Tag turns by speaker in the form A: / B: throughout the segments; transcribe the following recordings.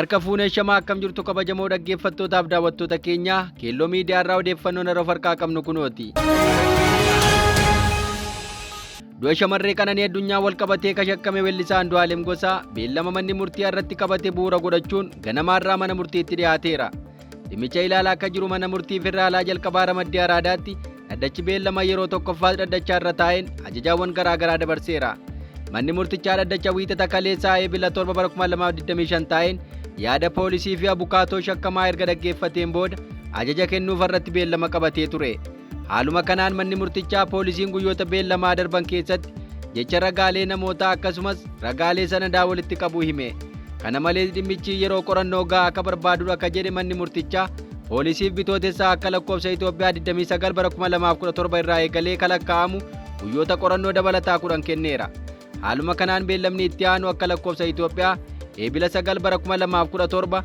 A: Harka fuunee shamaa akkam jirtu kabajamoo dhaggeeffattootaaf daawwattoota keenya Keelloo Miidiyaa irraa odeeffannoon yeroo farkaa qabnu kunooti. Du'a shamarree Qananii Addunyaa wal qabatee kashakkame weellisaa Andu'aalem Gosaa beellama manni murtii irratti qabate bu'uura godhachuun ganamaarraa mana murtiitti dhiyaateera. Dhimmicha ilaalaa akka jiru mana murtii federaalaa jalqabaa Ramaddii Araadaatti dhaddachi beellama yeroo tokkoffaa dhaddachaa irra taa'een ajajaawwan garaagaraa dabarseera. Manni murtichaa dhaddacha wiixata kaleessaa eebila 7 bara 2025 taa'een yaada poolisii fi abukaatoo shakkamaa erga dhaggeeffateen booda ajaja kennuuf irratti beellama qabatee ture. Haaluma kanaan manni murtichaa poolisiin guyyoota beellamaa darban keessatti jecha ragaalee namootaa akkasumas ragaalee sanadaa walitti qabuu hime. Kana malees dhimmichi yeroo qorannoo gahaa akka barbaadu akka jedhe manni murtichaa poolisiif bitootessaa akka lakkoofsa Itoophiyaa 29 bara 2017 irraa eegalee kalakkaa'amu guyyoota qorannoo dabalataa 10 kenneera. Haaluma kanaan beellamni itti aanu akka lakkoofsa Itoophiyaa eebila 9 bara 2017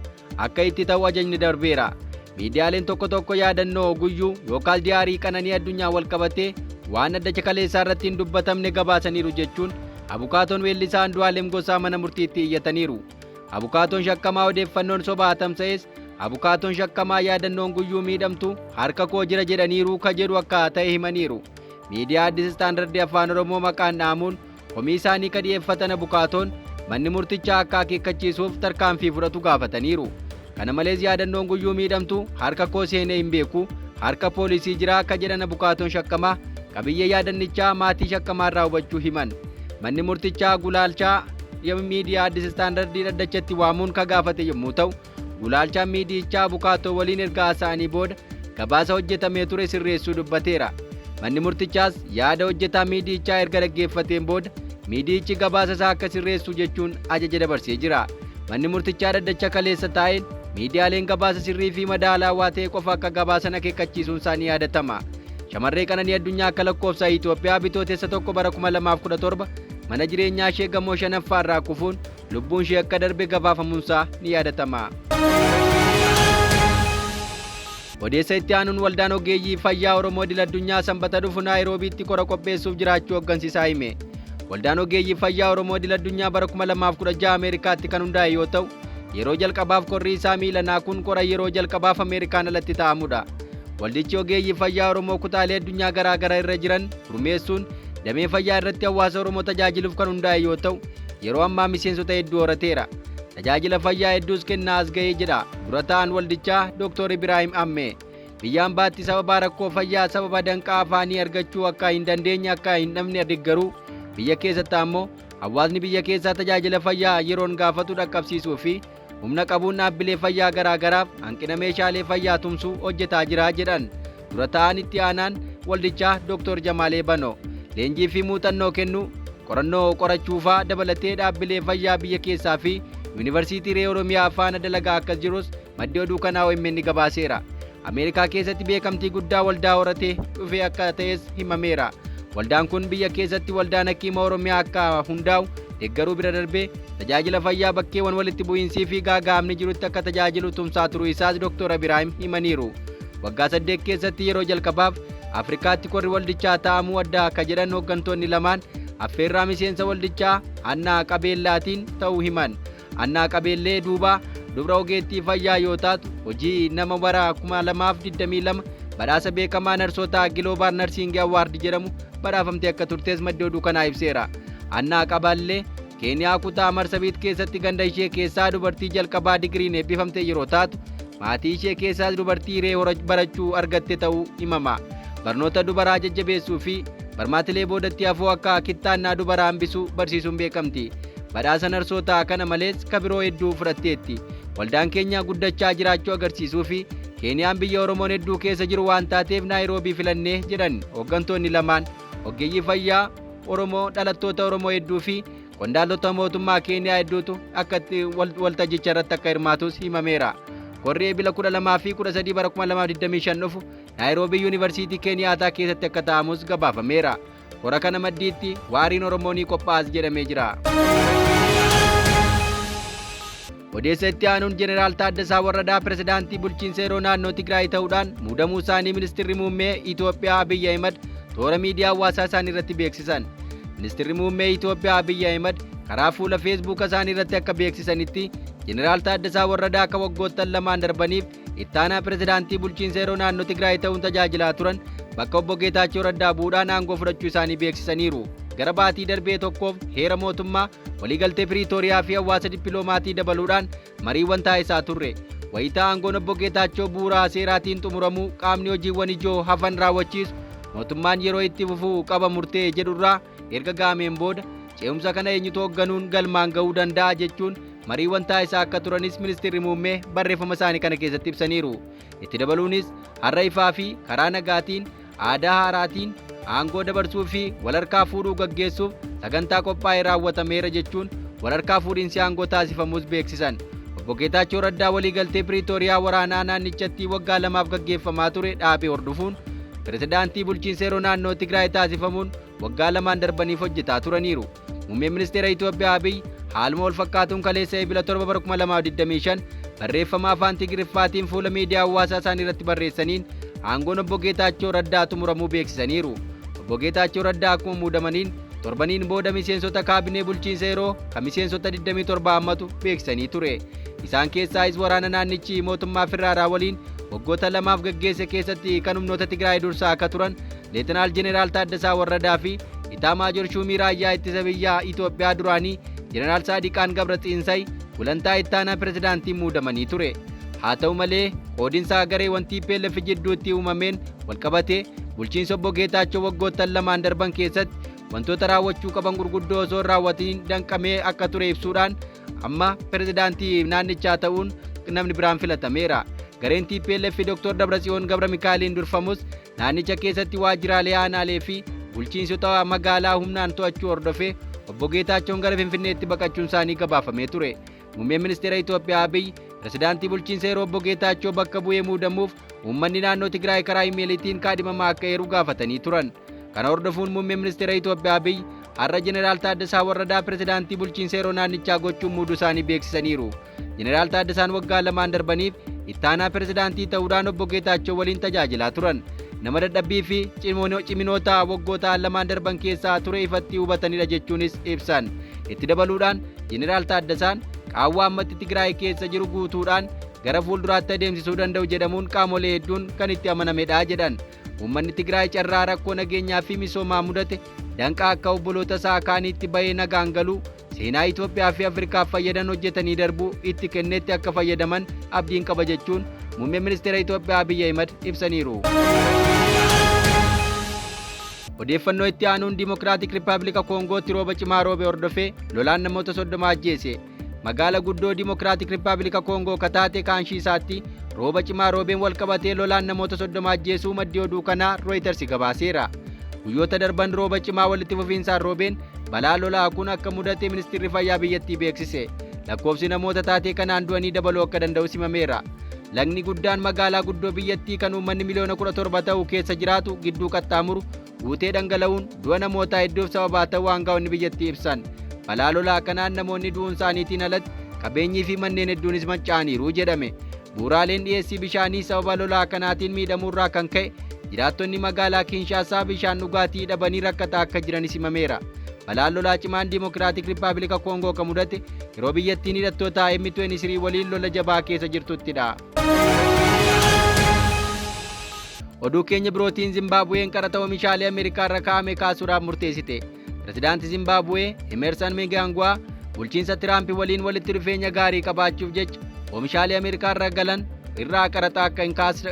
A: akka itti ta'u ajajni darbeera. Miidiyaaleen tokko tokko yaadannoo guyyuu yookaan diyaarii Qananii Addunyaa wal qabatee waan dhaddacha kaleessaa irratti hin dubbatamne gabaasaniiru jechuun abukaatoon weellisaa Andu'aalem Gosaa mana murtiitti iyyataniiru. Abukaatoon shakkamaa odeeffannoon sobaa tamsa'es abukaatoon shakkamaa yaadannoon guyyuu miidhamtu harka koo jira jedhaniiru ka jedhu akka ta'e himaniiru. Miidiyaa Addis Istaandardii Afaan Oromoo maqaan dhaamuun komii isaanii ka dhiyeeffatan abukaatoon manni murtichaa akka akeekkachiisuuf tarkaanfii fudhatu gaafataniiru. Kana malees yaadannoon guyyuu miidhamtu harka koo seenee hin beeku harka poolisii jira akka jedhan abukaatoon shakkamaa qabiyyee yaadannichaa maatii shakkamaa irraa hubachuu himan. Manni murtichaa gulaalchaa miidiyaa Addis Istaandardii dhaddachatti waamuun ka gaafate yommuu ta'u gulaalchaan miidiyichaa abukaatoo waliin erga haasa'anii booda gabaasa hojjetamee ture sirreessuu dubbateera. Manni murtichaas yaada hojjetaa miidiyichaa erga dhaggeeffateen booda miidiyichi gabaasa isaa akka sirreessu jechuun ajaja dabarsee jira. Manni murtichaa dhaddacha kaleessa taa'een miidiyaaleen gabaasa sirrii fi madaalaawaa ta'e qofa akka gabaasan akeekkachiisuun isaanii yaadatama. Shamarree Qananii Addunyaa akka lakkoofsa Itoophiyaa bitootessa 1 bara 2017 mana jireenyaa ishee gamoo 5ffaa irraa kufuun lubbuun ishee akka darbe gabaafamuunsaa ni yaadatama. Odeessa itti aanuun waldaan ogeeyyii fayyaa Oromoo idil-addunyaa sanbata dhufu Naayiroobiitti kora qopheessuuf jiraachuu hooggansiisaa hime. Waldaan ogeeyyii fayyaa Oromoo idil-addunyaa bara 2016 Ameerikaatti kan hundaa'e yoo ta'u yeroo jalqabaaf korri isaa miilanaa kun kora yeroo jalqabaaf Ameerikaan alatti taa'amudha. Waldichi ogeeyyii fayyaa Oromoo kutaalee addunyaa garaa garaa irra jiran gurmeessuun damee fayyaa irratti hawaasa Oromoo tajaajiluuf kan hundaa'e yoo ta'u yeroo ammaa miseensota hedduu horateera. Tajaajila fayyaa hedduus kennaa as ga'ee jedha dura ta'an waldichaa Dr. Ibrahim Ammee. Biyyaan baatti sababa rakkoo fayyaa sababa danqaa afaanii argachuu akka hin dandeenye akka hin dhabne deeggaruu biyya keessatti ammoo hawaasni biyya keessaa tajaajila fayyaa yeroon gaafatu dhaqqabsiisuu fi humna qabuun dhaabbilee fayyaa garaa garaaf hanqina meeshaalee fayyaa tumsuu hojjetaa jira jedhan dura ta'an itti aanaan waldichaa Dr. Jamaalee Banoo. Leenjii fi muuxannoo kennuu qorannoo qorachuufaa dabalatee dhaabbilee fayyaa biyya keessaa fi yuunivarsiitii Oromiyaa faana dalagaa akkas jirus maddi oduu kanaa OMN gabaaseera. Ameerikaa keessatti beekamtii guddaa waldaa horatee dhufe akka ta'es himameera. Waldaan kun biyya keessatti waldaan hakiima Oromiyaa akka hundaa'u deeggaruu bira darbee tajaajila fayyaa bakkeewwan walitti bu'iinsii fi gaaga'amni jirutti akka tajaajilu tumsaa turuu isaas Dr. Ibrahim himaniiru. Waggaa 8 keessatti yeroo jalqabaaf Afrikaatti korri waldichaa taa'amuu adda akka jedhan hooggantoonni lamaan affeerraa miseensa waldichaa Annaa Qabeellaatiin ta'uu himan. Annaa Qabeellee duubaa dubra ogeettii fayyaa yoo taatu hojii nama bara 2022 badhaasa beekamaa narsootaa Global Nursing Award jedhamu badhaafamtee akka turtees maddi oduu kanaa ibseera. Annaa Qabeellee Keeniyaa kutaa Marsabiit keessatti ganda ishee keessaa dubartii jalqabaa digiriin eebbifamte yeroo taatu maatii ishee keessaas dubartii ree barachuu argatte ta'uu himama. Barnoota dubaraa jajjabeessuu fi barmaatilee boodatti hafuu akka kittaannaa dubaraa hambisuu barsiisuun beekamti. Badhaasa narsootaa kana malees kabiroo hedduu fudhatteetti. Waldaan keenya guddachaa jiraachuu agarsiisuu fi Keeniyaan biyya Oromoon hedduu keessa jiru waan taateef Naayiroobii filannee jedhan hooggantoonni lamaan. Ogeeyyii fayyaa Oromoo dhalattoota Oromoo hedduu fi qondaaltota mootummaa Keeniyaa hedduutu akka waltajjicha irratti akka hirmaatus himameera. Korri eebila 12 fi 13 bara 2025 dhufu Naayiroobii yuunivarsiitii Keeniyaataa keessatti akka taa'amus gabaafameera. Kora kana maddiitti waariin Oromoonii qophaa'as jedhamee jira. Odeessa itti aanuun Jeneraal Taaddasaa Warradaa pirezidaantii bulchiinsa yeroo naannoo Tigraay ta'uudhaan muudamuu isaanii ministeerri muummee Itoophiyaa Abiyyi Ahimad toora miidiyaa hawaasaa isaanii irratti beeksisan. Ministeerri muummee Itoophiyaa Abiyyi Ahimad karaa fuula feesbuuk isaanii irratti akka beeksisanitti Jeneraal Taaddasaa Warradaa akka waggoottan lamaan darbaniif ittaanaa pirezidaantii bulchiinsa yeroo naannoo Tigraay ta'uun tajaajilaa turan bakka obbo Geetaachoo Raddaa bu'uudhaan aangoo fudhachuu isaanii beeksisaniiru. Gara baatii darbee tokkoof heera mootummaa waliigaltee Piriitooriyaa fi hawaasa dippiloomaatii dabaluudhaan mariiwwan taasisaa turre. Wayitaa aangoon obbo Geetaachoo bu'uuraa seeraatiin xumuramuu qaamni hojiiwwan ijoo hafan raawwachiisu mootummaan yeroo itti fufuu qaba murtee jedhurraa erga gaameen booda ce'umsa kana eenyutu hoogganuun galmaan ga'uu danda'a jechuun mariiwwan taasisaa akka turanis ministeerri muummee barreeffama isaanii kana keessatti ibsaniiru. Itti dabaluunis har'a ifaa fi karaa nagaatiin aadaa haaraatiin aangoo dabarsuu fi walharkaa fuudhuu gaggeessuuf sagantaa qophaa'ee raawwatameera jechuun walharkaa fuudhiinsi aangoo taasifamus beeksisan. Obbo Geetaachoo Raddaa waliigaltee Piriitooriyaa waraanaa naannichatti waggaa 2 gaggeeffamaa ture dhaabee hordofuun pirezidaantii bulchiinsa yeroo naannoo Tigraay taasifamuun waggaa 2 darbaniif hojjetaa turaniiru. Muummeen ministeera Itoophiyaa Abiy haaluma wal fakkaatuun kaleessa Eebila 7 bara 2025 barreeffama afaan Tigiriffaatiin fuula miidiyaa hawaasaa isaanii irratti barreessaniin aangoon obbo Geetaachoo Raddaa xumuramuu beeksisaniiru. Obbo Geetaachoo Raddaa akkuma muudamaniin torbaniin booda miseensota kaabinee bulchiinsa yeroo kan miseensota 27 hammatu beeksisanii ture. Isaan keessaayis waraana naannichi mootummaa Federaalaa waliin waggoota 2 gaggeesse keessatti kan humnoota Tigraay dursaa akka turan Leetinaal Jeneraal Taaddasaa Warradaa fi Itaamaajoor Shuumii raayyaa ittisa biyyaa Itoophiyaa duraanii Jeneraal Saadiqaan Gabraxiinsaay gulantaa ittaanaa pirezidaantiin muudamanii ture. Haa ta'u malee qoodinsa gareewwan TPLF jidduutti uumameen walqabatee bulchiinsa obbo Geetaachoo waggoottan 2 darban keessatti wantoota raawwachuu qaban gurguddoo osoo hin raawwatiin danqamee akka ture ibsuudhaan amma pirezidaantii naannichaa ta'uun namni biraan filatameera. Gareen TPLF Dr. Dabratsiyoon Gabra Mikaa'eliin durfamus naannicha keessatti waajjiraalee aanaalee fi bulchiinsota magaalaa humnaan to'achuu hordofee obbo Geetaachoon gara Finfinneetti baqachuun isaanii gabaafamee ture. Muummeen ministeera Itoophiyaa Abiy pirezidaantii bulchiinsa yeroo obbo Geetaachoo bakka bu'ee muudamuuf uummanni naannoo Tigraay karaa imeeliitiin kaadhimamaa akka heeru gaafatanii turan. Kana hordofuun muummeen ministeera Itoophiyaa Abiy har'a Jeneraal Taaddasaa Warradaa pirezidaantii bulchiinsa yeroo naannichaa gochuun muuduu isaanii beeksisaniiru. Jeneraal Taaddasaan waggaa 2 darbaniif ittaanaa pirezidaantii ta'uudhaan obbo Geetaachoo waliin tajaajilaa turan. Nama dadhabbii fi ciminoota waggoota 2 darban keessaa ture ifatti hubatanidha jechuunis ibsan. Itti dabaluudhaan Jeneraal Taaddasaan qaawwa ammatti Tigraay keessa jiru guutuudhaan gara fuulduraatti adeemsisuu danda'u jedhamuun qaamolee hedduun kan itti amanamedha jedhan. Uummanni Tigraay carraa rakkoo nageenyaa fi misoomaa mudate danqaa akka obboloota isaa kaaniitti bahee nagaan galuu seenaa Itoophiyaa fi Afrikaaf fayyadan hojjetanii darbuu itti kenneetti akka fayyadaman abdiin qaba jechuun muummeen ministeera Itoophiyaa Abiy Ahimad ibsaniiru. Odeeffannoo itti aanuun Dimokiraatik Rippaabilika Koongootti rooba cimaa roobe hordofee lolaan namoota 30 ajjeese. Magaala guddoo Dimokiraatik Rippaabilika Koongoo kataate Kaanshiisaatti rooba cimaa roobeen walqabatee lolaan namoota 30 ajjeesuu maddi oduu kanaa Reuters gabaaseera. Guyyoota darban rooba cimaa walitti fufiinsaan roobeen balaa lolaa kun akka mudate ministeerri fayyaa biyyattii beeksise. Lakkoofsi namoota taatee kanaan du'anii dabaluu akka danda'u himameera. Lagni guddaan magaalaa guddoo biyyattii kan uummanni miliyoona 17 ta'u keessa jiraatu gidduu qaxxaamuru guutee dhangala'uun du'a namootaa hedduuf sababaa ta'uu aangaa'onni biyyattii ibsan. Balaa lolaa kanaan namoonni du'uun isaaniitiin alatti qabeenyii fi manneen hedduunis manca'aniiru jedhame. Bu'uuraaleen dhiyeessii bishaanii sababa lolaa kanaatiin miidhamuurraa kan ka'e jiraattonni magaalaa Kinshaasaa bishaan dhugaatii dhabanii rakkataa akka jiranis himameera. Balaan lolaa cimaan Dimokiraatik Rippaabilika Koongoo kan mudate yeroo biyyattiin hidhattoota M23 waliin lola jabaa keessa jirtuttidha. Oduu keenya birootiin Zimbaabuween qaraxa oomishaalee Ameerikaa irra kaa'ame kaasuudhaaf murteessite. Pirezidaantii Zimbaabuwee Emerson Mnangagwa bulchiinsa Tiraamp waliin walitti dhufeenya gaarii qabaachuuf jecha oomishaalee Ameerikaa irra galan irraa qaraxa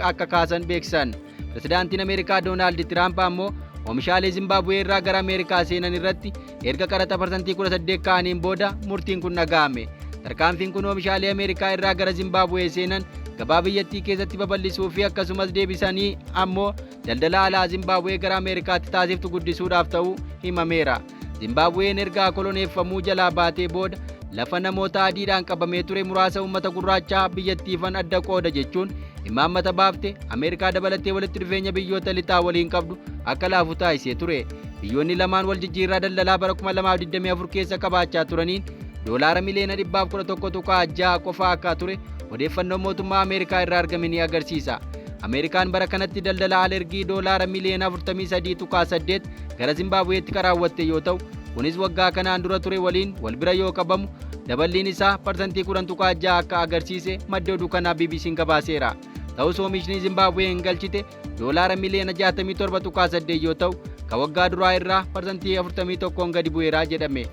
A: akka kaasan beeksisan. Pirezidaantiin Ameerikaa Doonaald Tiraamp ammoo oomishaalee Zimbaabuwee irraa gara Ameerikaa seenan irratti erga qaraxa % 18 kaa'aniin booda murtiin kun dhaga'ame. Tarkaanfiin kun oomishaalee Ameerikaa irraa gara Zimbaabuwee seenan gabaa biyyattii keessatti babal'isuu fi akkasumas deebisanii ammoo daldala alaa Zimbaabuwee gara Ameerikaatti taasiftu guddisuudhaaf ta'uu himameera. Zimbaabuween erga koloneeffamuu jalaa baatee booda lafa namoota adiidhaan qabamee ture muraasa uummata gurraachaa biyyattiifan adda qooda jechuun imaammata baafte Ameerikaa dabalatee walitti dhufeenya biyyoota lixaa waliin qabdu akka laafu taasisee ture. Biyyoonni lamaan wal jijjiirraa daldalaa bara 2024 keessa qabaachaa turaniin doolaara miliyoona 111.6 qofaa akka ture odeeffannoo mootummaa Ameerikaa irraa argame ni agarsiisa. Ameerikaan bara kanatti daldala alergii doolaara miliyoona 43.8 gara Zimbaabuweetti raawwatte yoo ta'u Kunis waggaa kanaan dura ture waliin wal bira yoo qabamu daballiin isaa parsantii 10.6 akka agarsiise madda oduu kanaa BBC'n gabaaseera. Ta'us oomishni Zimbabwee hin galchite doolaara miliyoona 67.8 yoo ta'u ka waggaa duraa irraa parsantii 41 gadi bu'eera jedhame.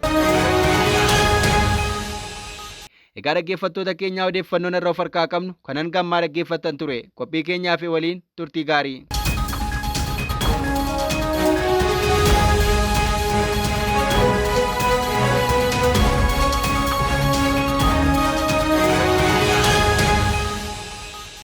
A: Egaa dhaggeeffattoota keenyaa odeeffannoon irraa of harkaa qabnu kanan gammaa dhaggeeffattan ture. Qophii keenyaa fi waliin turtii gaarii.